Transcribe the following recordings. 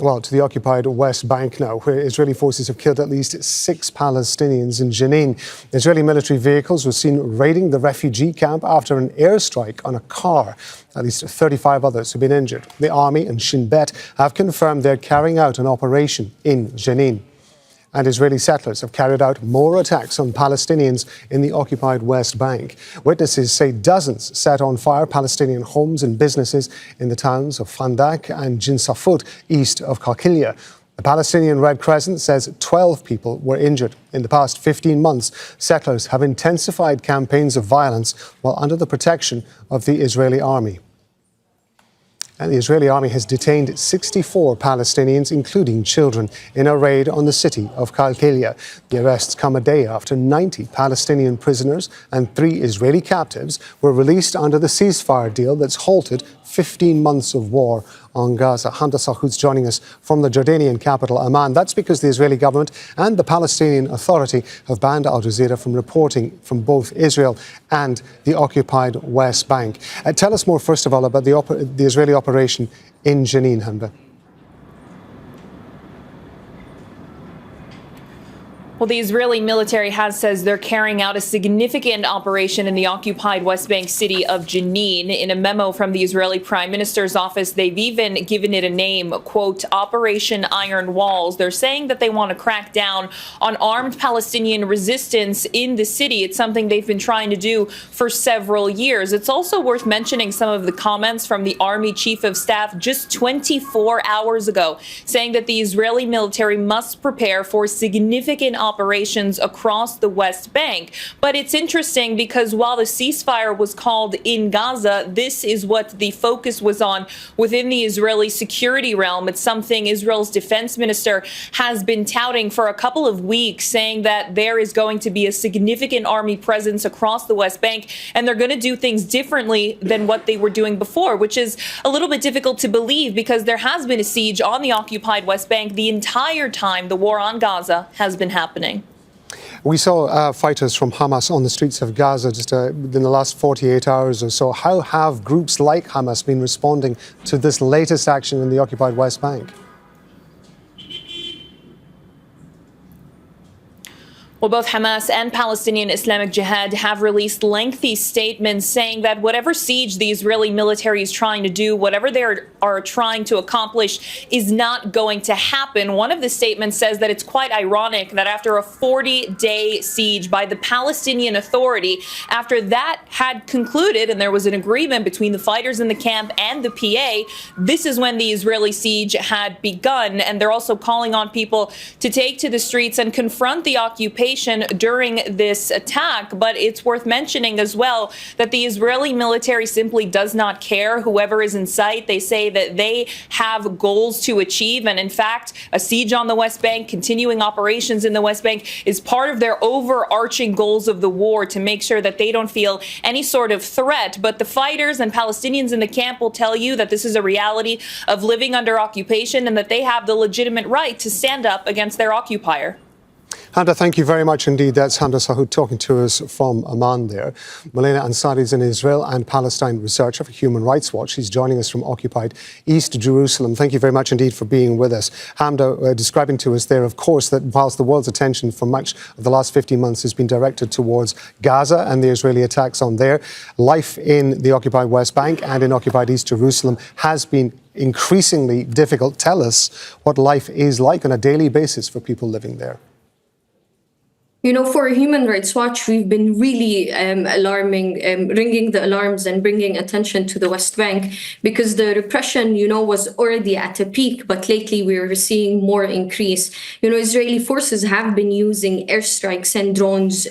Well, to the occupied West Bank now, where Israeli forces have killed at least 6 Palestinians in Jenin. Israeli military vehicles were seen raiding the refugee camp after an airstrike on a car. At least 35 others have been injured. The army and Shin Bet have confirmed they're carrying out an operation in Jenin. And Israeli settlers have carried out more attacks on Palestinians in the occupied West Bank. Witnesses say dozens set on fire Palestinian homes and businesses in the towns of Fandaq and Jinsafut, east of Qalqilya. The Palestinian Red Crescent says 12 people were injured. In the past 15 months, settlers have intensified campaigns of violence while under the protection of the Israeli army. And the Israeli army has detained 64 Palestinians, including children, in a raid on the city of Qalqilya. The arrests come a day after 90 Palestinian prisoners and 3 Israeli captives were released under the ceasefire deal that's halted 15 months of war on Gaza. Hamda Sahoud's joining us from the Jordanian capital, Amman. That's because the Israeli government and the Palestinian Authority have banned Al Jazeera from reporting from both Israel and the occupied West Bank. Tell us more, first of all, about the Israeli operation in Jenin, Hamda. Well, the Israeli military says they're carrying out a significant operation in the occupied West Bank city of Jenin. In a memo from the Israeli Prime Minister's office, they've even given it a name, quote, Operation Iron Walls. They're saying that they want to crack down on armed Palestinian resistance in the city. It's something they've been trying to do for several years. It's also worth mentioning some of the comments from the Army Chief of Staff just 24 hours ago, saying that the Israeli military must prepare for significant operations across the West Bank. But it's interesting because while the ceasefire was called in Gaza, this is what the focus was on within the Israeli security realm. It's something Israel's defense minister has been touting for a couple of weeks, saying that there is going to be a significant army presence across the West Bank, and they're going to do things differently than what they were doing before, which is a little bit difficult to believe because there has been a siege on the occupied West Bank the entire time the war on Gaza has been happening. We saw fighters from Hamas on the streets of Gaza just within the last 48 hours or so. How have groups like Hamas been responding to this latest action in the occupied West Bank? Well, both Hamas and Palestinian Islamic Jihad have released lengthy statements saying that whatever siege the Israeli military is trying to do, whatever they are trying to accomplish, is not going to happen. One of the statements says that it's quite ironic that after a 40-day siege by the Palestinian Authority, after that had concluded and there was an agreement between the fighters in the camp and the PA, this is when the Israeli siege had begun. And they're also calling on people to take to the streets and confront the occupation during this attack. But it's worth mentioning as well that the Israeli military simply does not care whoever is in sight. They say that they have goals to achieve. And in fact, a siege on the West Bank, continuing operations in the West Bank, is part of their overarching goals of the war to make sure that they don't feel any sort of threat. But the fighters and Palestinians in the camp will tell you that this is a reality of living under occupation and that they have the legitimate right to stand up against their occupier. Hamda, thank you very much indeed. That's Hamda Sahoud talking to us from Amman there. Milena Ansari is an Israel and Palestine researcher for Human Rights Watch. She's joining us from occupied East Jerusalem. Thank you very much indeed for being with us. Hamda, describing to us there, of course, that whilst the world's attention for much of the last 15 months has been directed towards Gaza and the Israeli attacks on there, life in the occupied West Bank and in occupied East Jerusalem has been increasingly difficult. Tell us what life is like on a daily basis for people living there. You know, for Human Rights Watch, we've been really ringing the alarms and bringing attention to the West Bank because the repression, was already at a peak, but lately we're seeing more increase. Israeli forces have been using airstrikes and drones,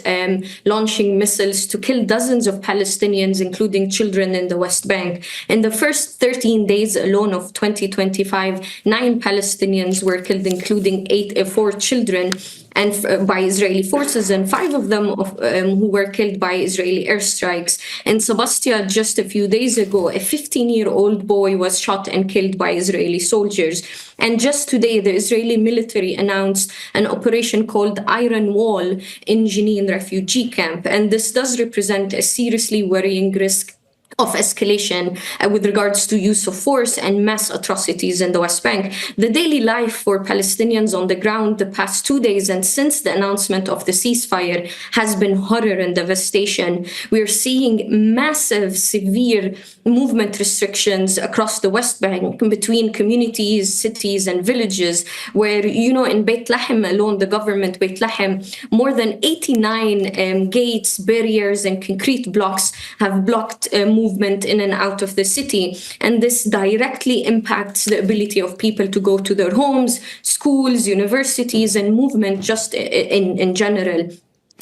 launching missiles to kill dozens of Palestinians, including children in the West Bank. In the first 13 days alone of 2025, 9 Palestinians were killed, including 4 children, and by Israeli forces, and 5 of them who were killed by Israeli airstrikes. In Sebastia, just a few days ago, a 15-year-old boy was shot and killed by Israeli soldiers. And just today, the Israeli military announced an operation called Iron Wall in Jenin refugee camp. And this does represent a seriously worrying risk of escalation with regards to use of force and mass atrocities in the West Bank. The daily life for Palestinians on the ground the past 2 days and since the announcement of the ceasefire has been horror and devastation. We're seeing massive, severe movement restrictions across the West Bank between communities, cities, and villages, where, in Beit Lahem alone, the government Beit Lahem, more than 89 gates, barriers, and concrete blocks have blocked movement in and out of the city. And this directly impacts the ability of people to go to their homes, schools, universities, and movement just in general.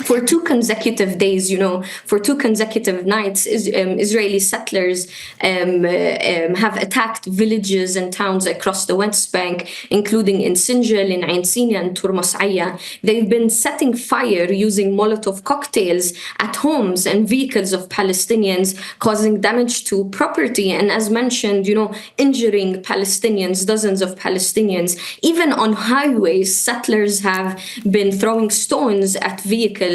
For 2 consecutive days, for 2 consecutive nights, Israeli settlers have attacked villages and towns across the West Bank, including in Sinjal, in Ain Sina, and Turmas Aya. They've been setting fire using Molotov cocktails at homes and vehicles of Palestinians, causing damage to property and, as mentioned, injuring Palestinians, dozens of Palestinians. Even on highways, settlers have been throwing stones at vehicles.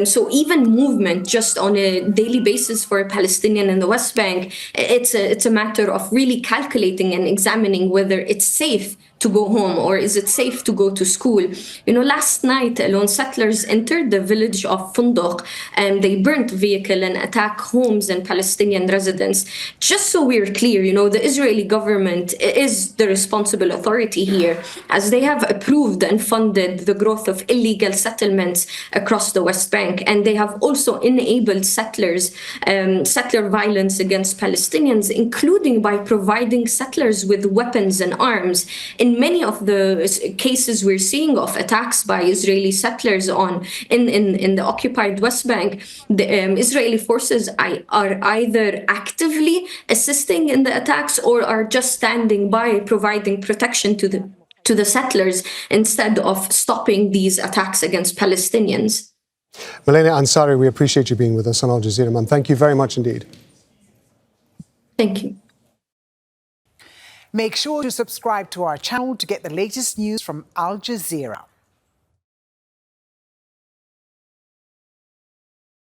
So even movement just on a daily basis for a Palestinian in the West Bank, it's a matter of really calculating and examining whether it's safe to go home or is it safe to go to school. Last night alone, settlers entered the village of Fandaq and they burnt vehicle and attacked homes and Palestinian residents. Just so we're clear, the Israeli government is the responsible authority here, as they have approved and funded the growth of illegal settlements across the West Bank, and they have also enabled settler violence against Palestinians, including by providing settlers with weapons and arms. In many of the cases we're seeing of attacks by Israeli settlers in the occupied West Bank, the Israeli forces are either actively assisting in the attacks or are just standing by, providing protection to the settlers instead of stopping these attacks against Palestinians. Milena Ansari, we appreciate you being with us on Al Jazeera, ma'am. Thank you very much indeed. Thank you. Make sure to subscribe to our channel to get the latest news from Al Jazeera.